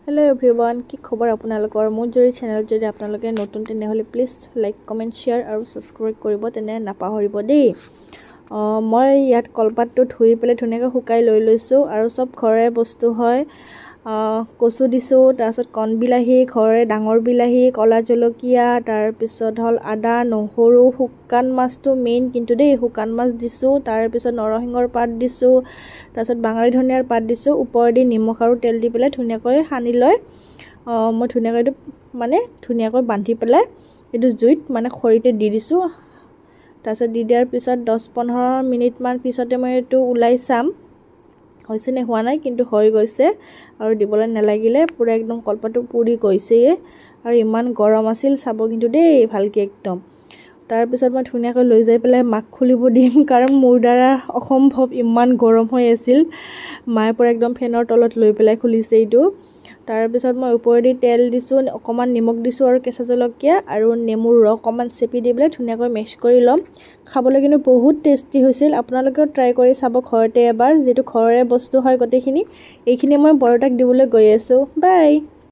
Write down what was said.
Hello everyone, কি খবৰ আপোনালোকৰ মোৰ জৰি চেনেল যদি আপোনালোকে নতুন তেনেহলে প্লিজ লাইক কমেন্ট শেয়াৰ আৰু সাবস্ক্ৰাইব কৰিব তেনে নাপাহৰিব দেই মই ইয়াত কলপাতটো ধুই পেলে ধুনিয়াকৈ শুকাই লৈ লৈছো আৰু সব ঘৰে বস্তু হয় কচু দিছো তাৰছত কণ বিলাহী ঘৰে ডাঙৰ বিলাহী কলা জলকীয়া তাৰ পিছত হল আদা নহৰু শুকান মাছটো মেইন কিন্তু দেই শুকান মাছ দিছো তাৰ পিছত নৰসিংহৰ পাত দিছো তাৰছত বাঙালী ধনিয়াৰ পাত দিছো ওপৰেদি নিমখ আৰু তেল দি পেলাই ধুনিয়াকৈ সানি লৈ মই ধুনিয়াকৈ মানে ধুনিয়াকৈ বান্ধি পেলাই এটো জুইত মানে খৰিতে দি দিছো তাৰছত দি দিয়াৰ পিছত 10-15 মিনিট মান পিছতে মই এটো উলাই চাম হৈছে নে হোৱা নাই কিন্তু হৈ গৈছে আৰু দিবলৈ নালাগিলে পুৰা একদম কলপাতটো পুৰি গৈছে আৰু ইমান গৰম আছিল চাব কিন্তু দেই ভালকে একদম তাৰ পিছত মই ধুনিয়াকৈ লৈ যাই পেলাই মাক খুলিব দিম কাৰণ মোৰ দ্বাৰা অসম্ভৱ ইমান গৰম হৈ আছিল মায়ে পুৰা একদম ফেনৰ তলত লৈ পেলাই খুলিছে এইটো তাৰ পিছত মই ওপৰেদি তেল দিছো অকমান নিমখ দিছো আৰু কেঁচা জলকীয়া আৰু নেমুৰ ৰস অকমান চেপি দি পেলাই ধুনিয়াকৈ মেশ কৰি লম খাবলৈ কিন্তু বহুত টেস্টি হৈছিল আপোনালোকেও ট্ৰাই কৰি চাব ঘৰতে এবাৰ যেটো ঘৰৰে বস্তু হয় গটেখিনি এইখিনি মই বৰটাক দিবলৈ গৈ আছো বাই